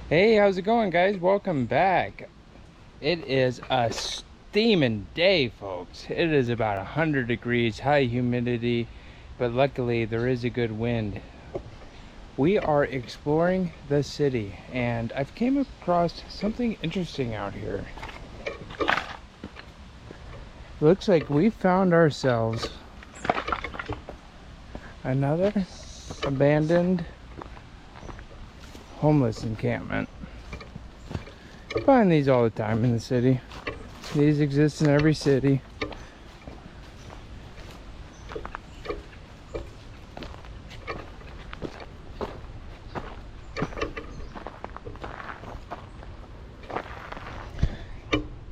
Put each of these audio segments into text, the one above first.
Hey, how's it going, guys? Welcome back. It is a steaming day, folks. It is about 100 degrees, high humidity, but luckily there is a good wind. We are exploring the city, and I've came across something interesting out here. Looks like we found ourselves another abandoned homeless encampment. You find these all the time in the city. These exist in every city.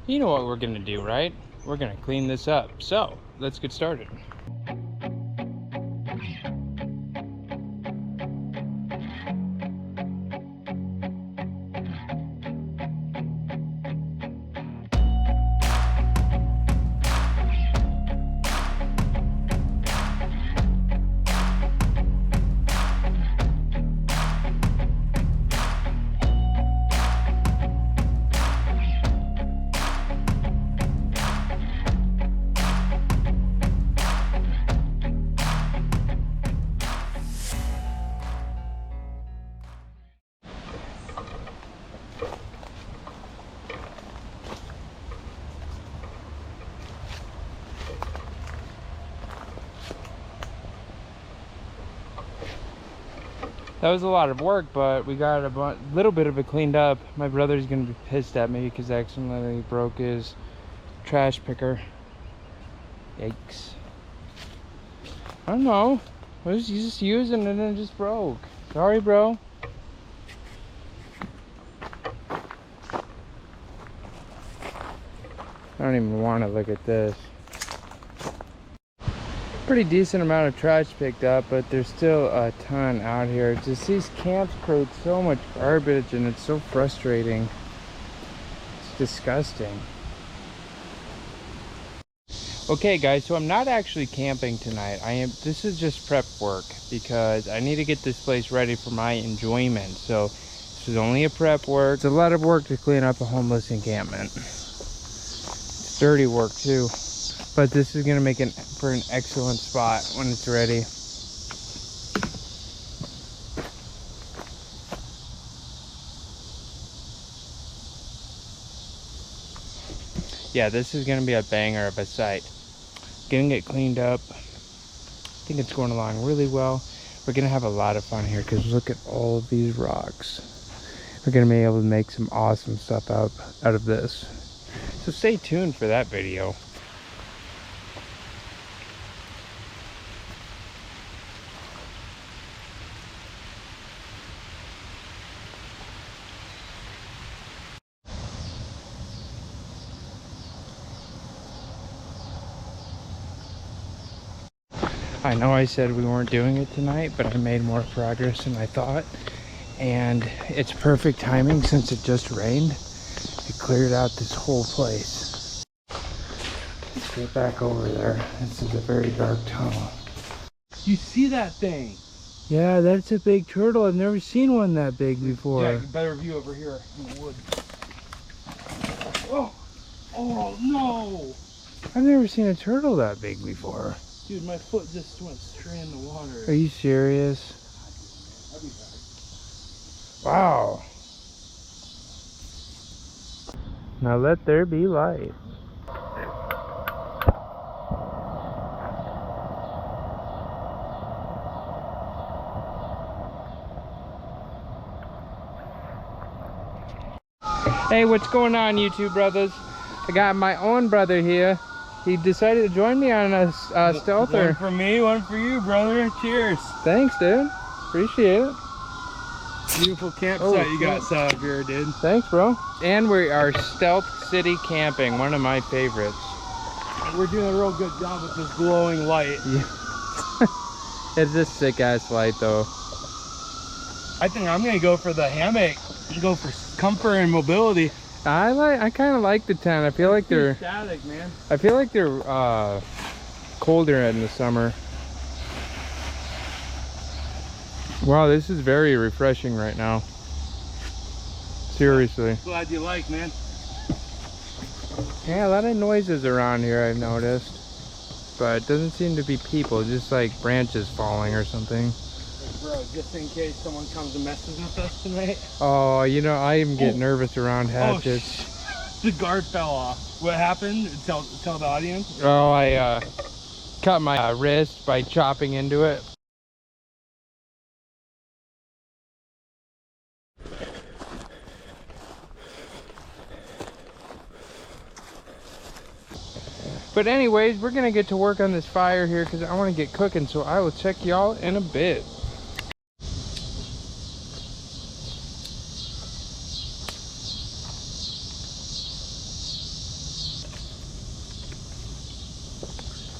You know what we're gonna do, right? We're gonna clean this up. So let's get started. That was a lot of work, but we got a little bit of it cleaned up. My brother's gonna be pissed at me because I accidentally broke his trash picker. Yikes. I don't know. I was just using it and it just broke. Sorry, bro. I don't even want to look at this. Pretty decent amount of trash picked up, but there's still a ton out here. Just these camps create so much garbage and it's so frustrating. It's disgusting. Okay guys, so I'm not actually camping tonight. This is just prep work because I need to get this place ready for my enjoyment. So this is only a prep work. It's a lot of work to clean up a homeless encampment. It's dirty work too. But this is gonna make it for an excellent spot when it's ready. Yeah, this is gonna be a banger of a site. Getting it cleaned up. I think it's going along really well. We're gonna have a lot of fun here because look at all of these rocks. We're gonna be able to make some awesome stuff out of this. So stay tuned for that video. I know I said we weren't doing it tonight, but I made more progress than I thought. And it's perfect timing since it just rained. It cleared out this whole place. Let's get back over there. This is a very dark tunnel. You see that thing? Yeah, that's a big turtle. I've never seen one that big before. Yeah, better view over here in the wood. Oh, oh no! I've never seen a turtle that big before. Dude, my foot just went straight in the water. Are you serious? I'll be back. Wow. Now let there be light. Hey, what's going on, YouTube brothers? I got my own brother here. He decided to join me on a stealther. One for me, one for you, brother. Cheers. Thanks, dude. Appreciate it. Beautiful campsite you got set up here, dude. Thanks, bro. And we are stealth city camping, one of my favorites. We're doing a real good job with this glowing light. Yeah. It's a sick ass light, though. I think I'm gonna go for the hammock. Go for comfort and mobility. I kind of like the tent. I feel like they're static, man. I feel like they're colder in the summer. Wow, this is very refreshing right now. Seriously. Glad you like, man. Yeah, a lot of noises around here I've noticed. But it doesn't seem to be people, just like branches falling or something. Like, bro, just in case someone comes and messes with us tonight. Oh, you know, I even get nervous around hatchets. The guard fell off. What happened? Tell the audience. Oh, I cut my wrist by chopping into it. But anyways, we're gonna get to work on this fire here because I want to get cooking, so I will check y'all in a bit.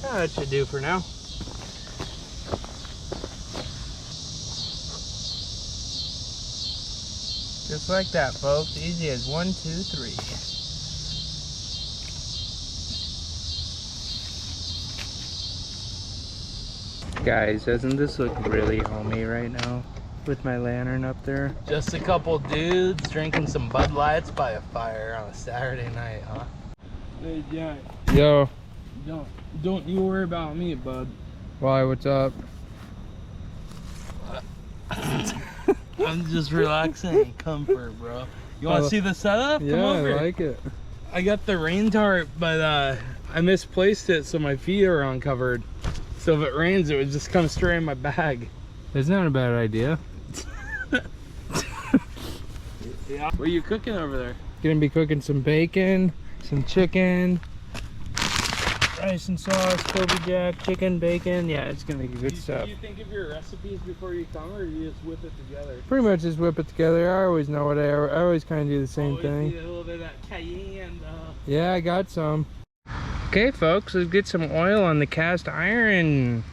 That should do for now. Just like that, folks. Easy as 1, 2, 3. Guys, doesn't this look really homey right now with my lantern up there? Just a couple dudes drinking some Bud Lights by a fire on a Saturday night, huh? Hey, Jack. Yo. Don't you worry about me, bud. Why, what's up? I'm just relaxing in comfort, bro. You want to see the setup? Yeah, Come over. I like it. I got the rain tarp, but I misplaced it, so my feet are uncovered. So if it rains, it would just come straight in my bag. That's not a bad idea. Yeah. What are you cooking over there? Gonna be cooking some bacon, some chicken, rice and sauce, Kobe Jack, chicken, bacon. Yeah, it's gonna be good stuff. Do you think of your recipes before you come, or do you just whip it together? Pretty much just whip it together. I always know what I always kind of do the same thing. Need a little bit of that cayenne. Yeah, I got some. Okay, folks, let's get some oil on the cast iron.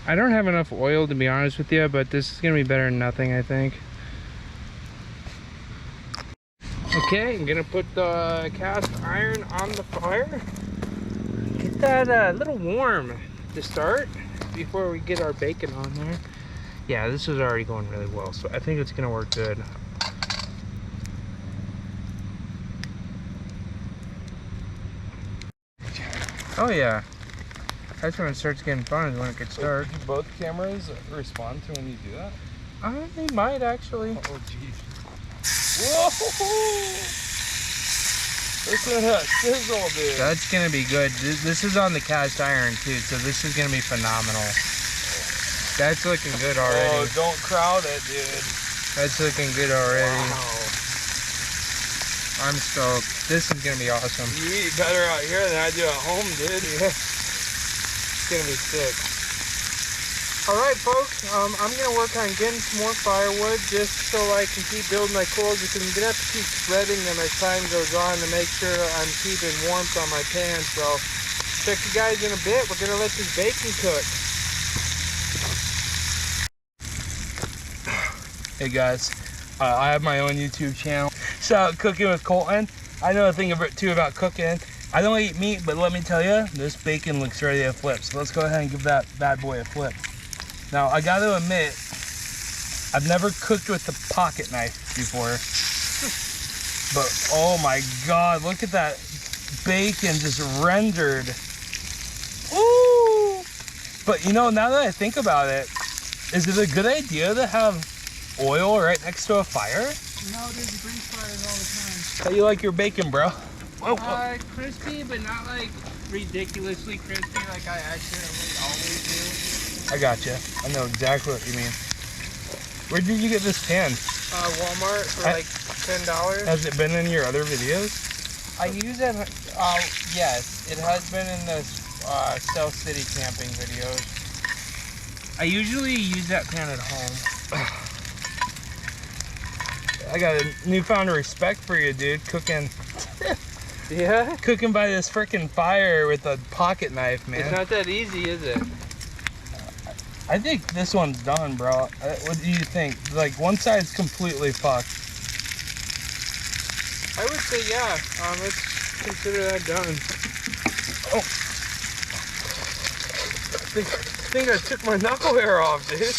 I don't have enough oil, to be honest with you, but this is gonna be better than nothing, I think. Okay, I'm gonna put the cast iron on the fire. Get that a little warm to start before we get our bacon on there. Yeah, this is already going really well, so I think it's gonna work good. Oh yeah, that's when it starts getting fun, is when it gets dark. Do both cameras respond to when you do that? They might actually. Oh jeez. Whoa! Listen to that sizzle, dude. That's gonna be good. This is on the cast iron too, so this is gonna be phenomenal. That's looking good already. Oh, don't crowd it, dude. That's looking good already. Wow. I'm stoked. This is gonna be awesome. You eat better out here than I do at home, dude. Yeah. It's gonna be sick. All right, folks. I'm gonna work on getting some more firewood just so I can keep building my coals, because I'm gonna have to keep spreading them as time goes on to make sure I'm keeping warmth on my pan. So check you guys in a bit. We're gonna let this bacon cook. Hey guys, I have my own YouTube channel. Shout out Cooking with Colton. I know a thing too about cooking. I don't eat meat, but let me tell you, this bacon looks ready to flip. So let's go ahead and give that bad boy a flip. Now, I got to admit, I've never cooked with a pocket knife before. But oh my God, look at that bacon just rendered. Ooh! But you know, now that I think about it, is it a good idea to have oil right next to a fire? Nowadays, you bring fires all the time. How you like your bacon, bro? Whoa, whoa. Crispy, but not like ridiculously crispy like I accidentally always do. I got you. I know exactly what you mean. Where did you get this pan? Walmart for like $10. Has it been in your other videos? I use it, yes, it has been in the South City camping videos. I usually use that pan at home. I got a newfound respect for you, dude. Cooking. Yeah? Cooking by this freaking fire with a pocket knife, man. It's not that easy, is it? I think this one's done, bro. What do you think? Like, one side's completely fucked. I would say yeah. Let's consider that done. Oh. I think I took my knuckle hair off, dude.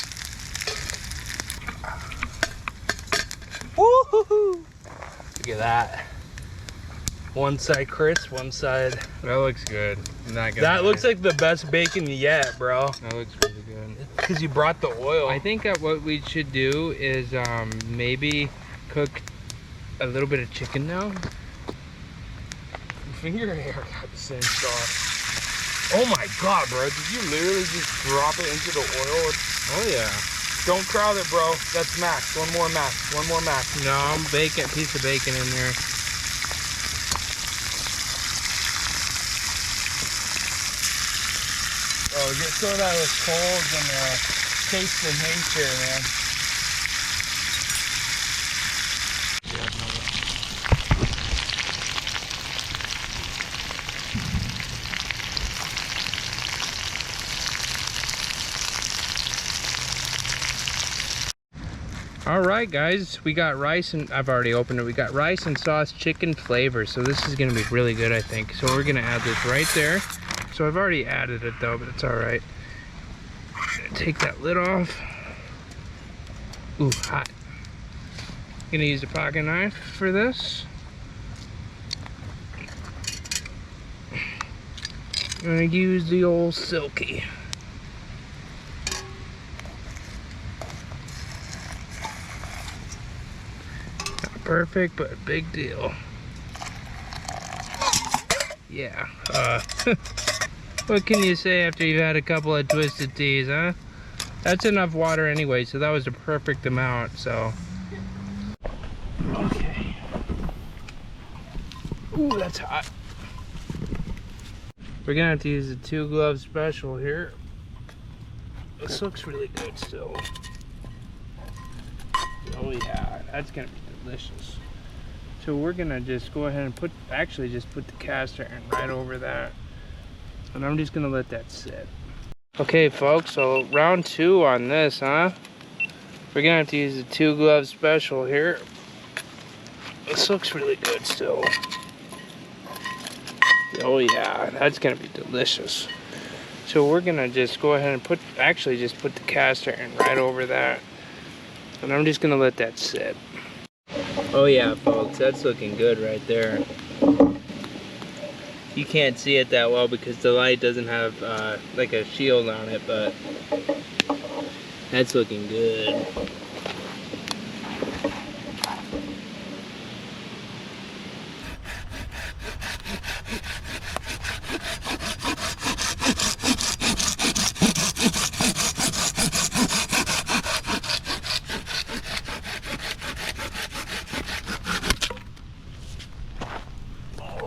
Woo! Look at that. One side crisp, one side. That looks good. That looks like the best bacon yet, bro. That looks really good. Because you brought the oil. I think that what we should do is maybe cook a little bit of chicken now. Finger hair got the same sauce. Oh my god, bro. Did you literally just drop it into the oil? Oh yeah. Don't crowd it, bro. That's max. One more max. One more max. No, I'm baking a piece of bacon in there. Oh, get some of that with coals and taste and haste here, man. All right, guys, we got rice and I've already opened it. We got rice and sauce chicken flavor. So this is gonna be really good, I think. So we're gonna add this right there. So I've already added it though, but it's all right. Take that lid off. Ooh, hot. Gonna use a pocket knife for this. Gonna use the old Silky. Not perfect, but a big deal. Yeah. What can you say after you've had a couple of twisted teas, huh? That's enough water anyway, so that was a perfect amount, so. Okay. Ooh, that's hot. We're gonna have to use the 2-glove special here. This looks really good still. Oh yeah, that's gonna be delicious. So we're gonna just go ahead and put the cast iron right over that. And I'm just gonna let that sit. Okay folks, so round 2 on this, huh? We're gonna have to use the 2-glove special here. This looks really good still. Oh yeah, that's gonna be delicious. So we're gonna just go ahead and put the cast iron right over that. And I'm just gonna let that sit. Oh yeah folks, that's looking good right there. You can't see it that well because the light doesn't have like a shield on it, but that's looking good.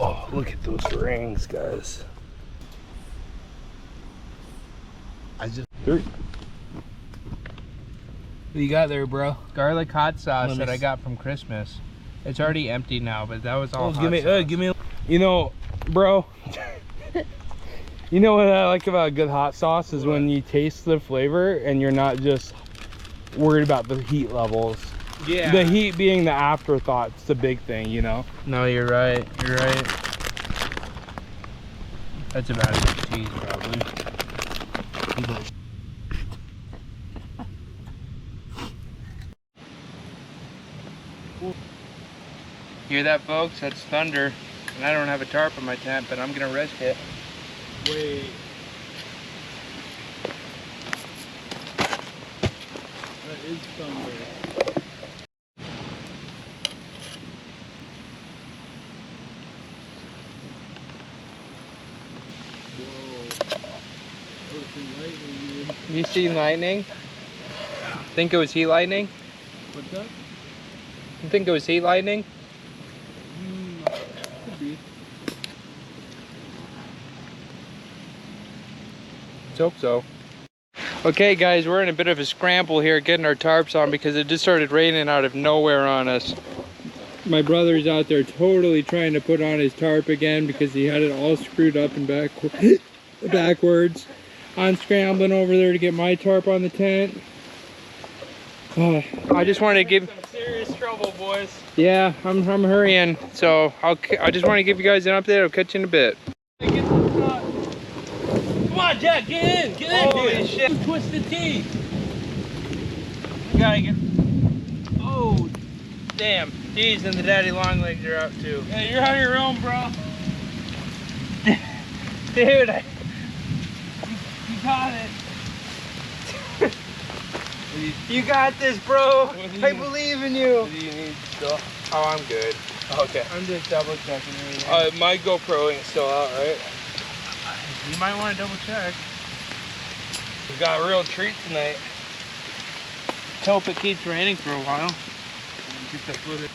Oh, look at those rings, guys. What do you got there, bro? Garlic hot sauce that I got from Christmas. It's already empty now, but that was all hot sauce. Give me. You know, bro. You know what I like about a good hot sauce is when you taste the flavor and you're not just worried about the heat levels. Yeah. The heat being the afterthought's the big thing, you know? No, you're right. You're right. That's about it. Cheese, probably. Hear that, folks? That's thunder. And I don't have a tarp in my tent, but I'm gonna risk it. Wait. That is thunder. You seen lightning? Think it was heat lightning? What's that? You think it was heat lightning? Could be. Let's hope so. Okay guys, we're in a bit of a scramble here getting our tarps on because it just started raining out of nowhere on us. My brother's out there totally trying to put on his tarp again because he had it all screwed up and backwards. I'm scrambling over there to get my tarp on the tent. I just wanted to give some serious trouble, boys. Yeah, I'm hurrying. So I just want to give you guys an update. I'll catch you in a bit. Come on, Jack, get in! Get in! Holy shit! Twisted teeth! You gotta get. Oh! Damn, geez, and the daddy long legs are out too. Yeah, you're on your own, bro. Dude, You got it. you got this, bro. I you- believe in you. What do you need still? Oh, I'm good. Okay. I'm just double checking everything. My GoPro ain't still out, right? You might want to double check. We got a real treat tonight. Hope it keeps raining for a while. Get the footage.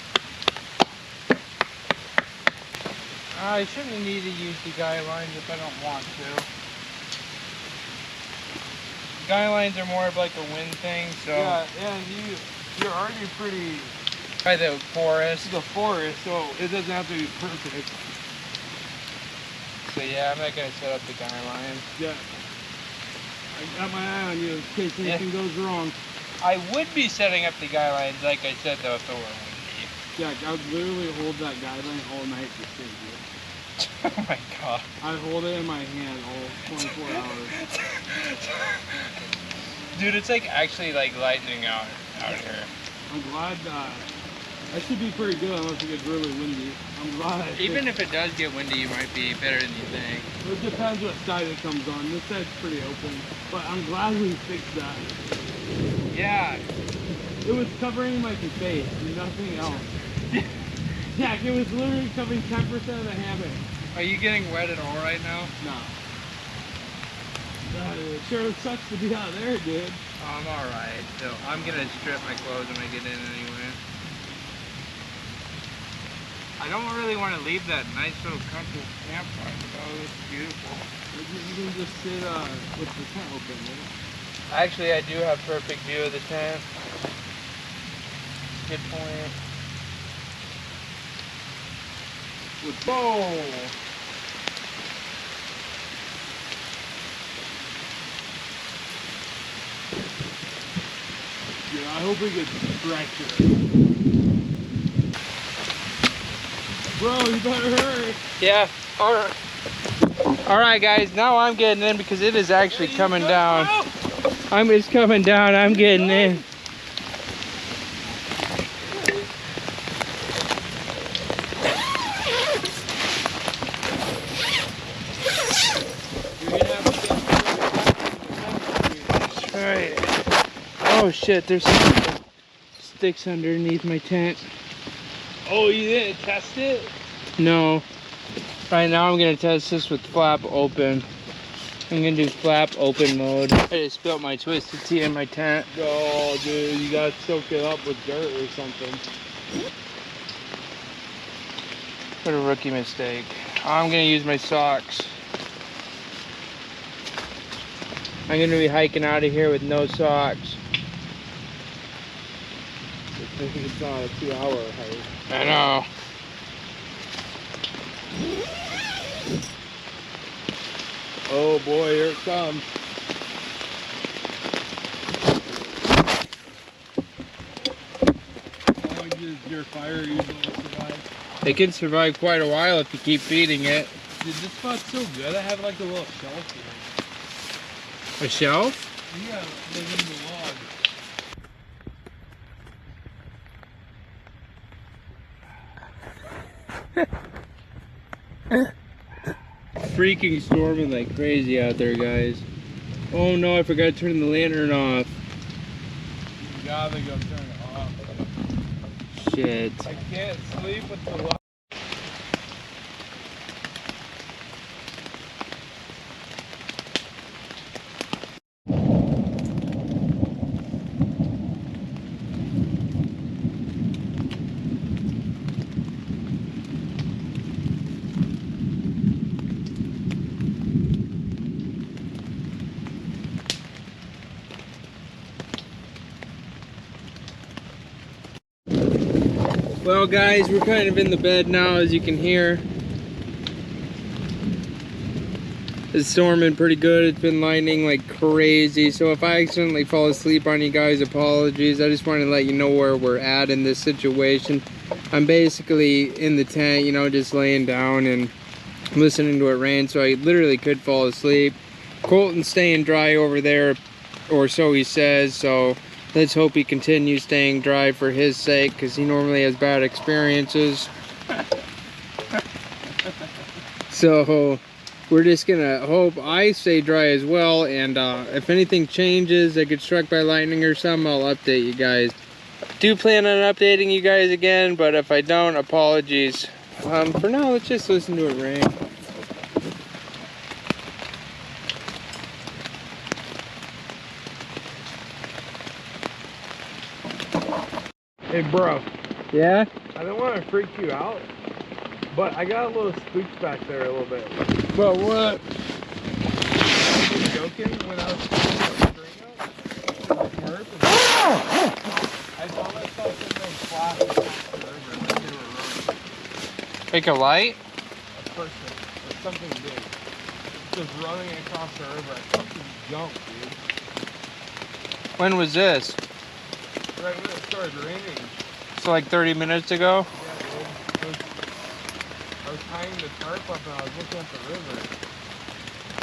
I shouldn't need to use the guy lines if I don't want to. Guy lines are more of like a wind thing, so. Yeah, you're already pretty By the forest. the forest, so it doesn't have to be perfect. So yeah, I'm not gonna set up the guy line. Yeah. I got my eye on you in case anything goes wrong. I would be setting up the guy lines, like I said, though, if it were windy. Yeah, I would literally hold that guideline all night to save you. Oh my god. I hold it in my hand all 24 hours. Dude, it's like actually like lightning out here. I'm glad that should be pretty good unless it gets really windy. I'm glad. Even if it does get windy, you might be better than you think. It depends what side it comes on. This side's pretty open, but I'm glad we fixed that. Yeah. It was covering my face, nothing else. Jack, it was literally covering 10% of the hammock. Are you getting wet at all right now? No. It sure sucks to be out there, dude. Oh, I'm alright. So I'm gonna strip my clothes when I get in anyway. I don't really want to leave that nice little comfortable campfire though. It's beautiful. You can just sit with the tent open, right? Actually, I do have perfect view of the tent. Good point. Whoa! Yeah, I hope we get fractured. Bro, you better hurry. Yeah. Alright. Alright guys, now I'm getting in because it is actually coming down. It's coming down, I'm getting in. Alright. Oh shit, there's some sticks underneath my tent. Oh, you didn't test it? No. Right now I'm gonna test this with flap open. I'm gonna do flap open mode. I just spilled my twisted tea in my tent. Oh, dude, you gotta soak it up with dirt or something. What a rookie mistake. I'm gonna use my socks. I'm gonna be hiking out of here with no socks. It's not a 2-hour hike. I know. Oh boy, here it comes. How long does your fire usually survive? It can survive quite a while if you keep feeding it. Dude, this spot's so good. I have like a little shelf here. A shelf? Yeah, live in the log. Freaking storming like crazy out there, guys. Oh no, I forgot to turn the lantern off. You gotta go turn it off. Shit. I can't sleep with the light. Well guys, we're kind of in the bed now, as you can hear. It's storming pretty good. It's been lightning like crazy. So if I accidentally fall asleep on you guys, apologies. I just wanted to let you know where we're at in this situation. I'm basically in the tent, you know, just laying down and listening to it rain. So I literally could fall asleep. Colton's staying dry over there, or so he says. So Let's hope he continues staying dry for his sake, because he normally has bad experiences. So we're just gonna hope I stay dry as well, and if anything changes, I get struck by lightning or something, I'll update you guys. Do plan on updating you guys again, but if I don't, apologies. For now, let's just listen to it rain. Hey, bro. Yeah? I don't want to freak you out, but I got a little spooked back there a little bit. But what? I was joking when I was putting the string up. I saw myself in those flashes across the river like they were running. Like a light? A person or something big. Just running across the river. I fucking jumped, dude. When was this? Right when it started raining. So like 30 minutes ago? Yeah, dude. I was tying the tarp up and I was looking at the river.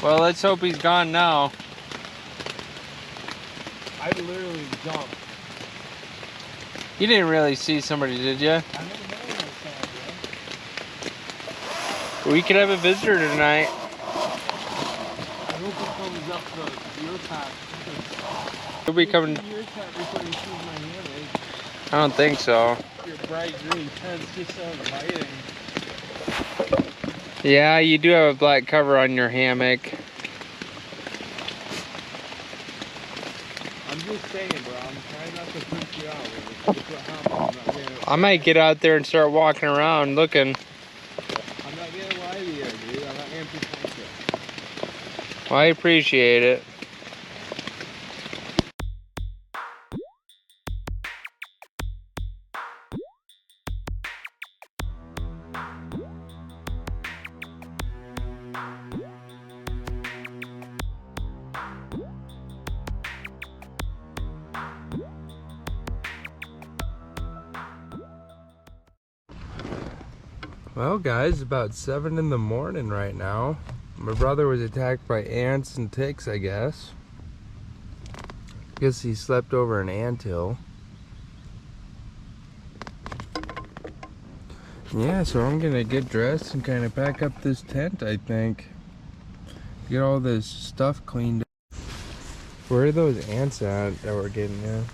Well, let's hope he's gone now. I literally jumped. You didn't really see somebody, did you? I never know what I saw, We could have a visitor tonight. I hope it comes up the your path. He'll be coming. Your path before you see my hammock. I don't think so. Your bright green tents just so inviting. Yeah, you do have a black cover on your hammock. I'm just saying, bro. I'm trying not to freak you out. With what happened. I might get out there and start walking around looking. I'm not gonna lie to you, dude. I'm not gonna pretend to. Well, I appreciate it. Well, guys, it's about 7 in the morning right now. My brother was attacked by ants and ticks, I guess. Guess he slept over an anthill. Yeah, so I'm gonna get dressed and kind of pack up this tent, I think. Get all this stuff cleaned up. Where are those ants at that we're getting in?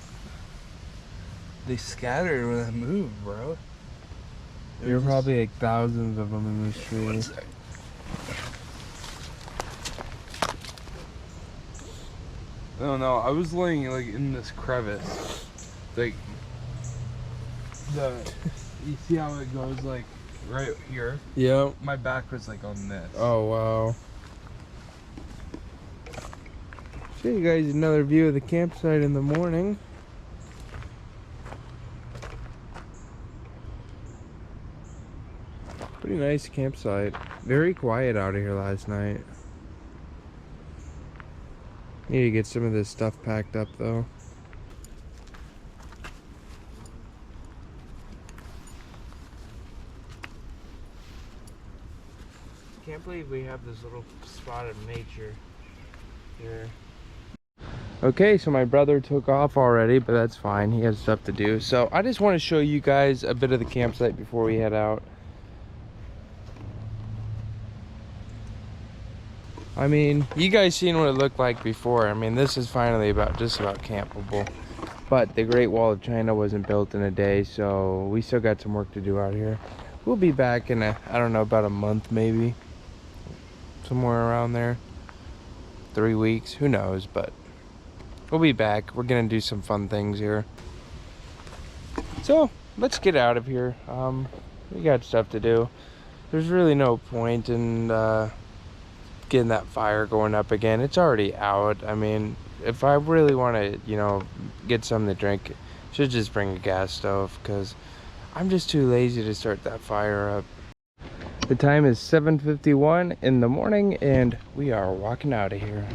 They scattered when I moved, bro. There were probably like thousands of them in this tree. One sec. No, I was laying like in this crevice. Like you see how it goes like right here? Yep. My back was like on this. Oh wow. Show you guys another view of the campsite in the morning. Pretty nice campsite. Very quiet out of here last night. Need to get some of this stuff packed up though. Can't believe we have this little spot of nature here. Okay, so my brother took off already, but that's fine. He has stuff to do. So I just want to show you guys a bit of the campsite before we head out. I mean, you guys seen what it looked like before. I mean, this is finally just about campable. But the Great Wall of China wasn't built in a day, so we still got some work to do out here. We'll be back in I don't know, about a month maybe. Somewhere around there. 3 weeks, who knows, but we'll be back. We're gonna do some fun things here. So, let's get out of here. We got stuff to do. There's really no point in getting that fire going up again. It's already out. I mean, if I really want to, you know, get something to drink, I should just bring a gas stove, because I'm just too lazy to start that fire up. The time is 7:51 in the morning and we are walking out of here.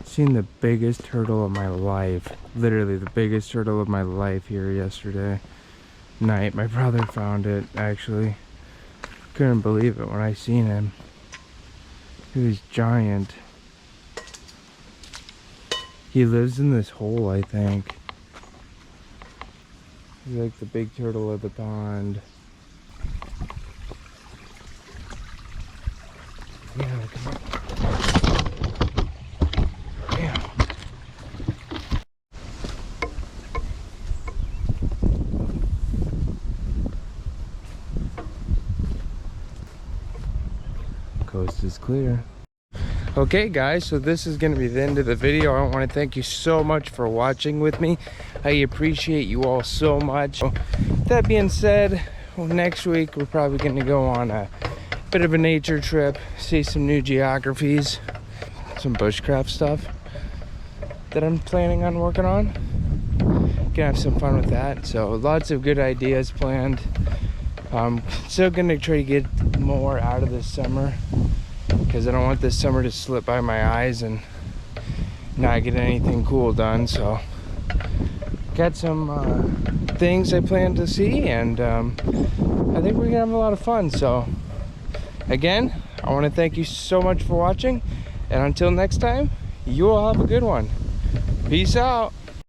Seen the biggest turtle of my life, literally the biggest turtle of my life here yesterday night. My brother found it, actually. Couldn't believe it when I seen him. He was giant. He lives in this hole, I think. He's like the big turtle of the pond. Yeah, come on. Yeah. Coast is clear. Okay guys, so this is going to be the end of the video. I want to thank you so much for watching with me. I appreciate you all so much. That being said, well, next week we're probably going to go on a bit of a nature trip, see some new geographies, some bushcraft stuff that I'm planning on working on. Gonna have some fun with that. So lots of good ideas planned. Still gonna try to get more out of this summer, because I don't want this summer to slip by my eyes and not get anything cool done. So got some things I plan to see, and I think we're gonna have a lot of fun. So again, I want to thank you so much for watching, and until next time, you all have a good one. Peace out.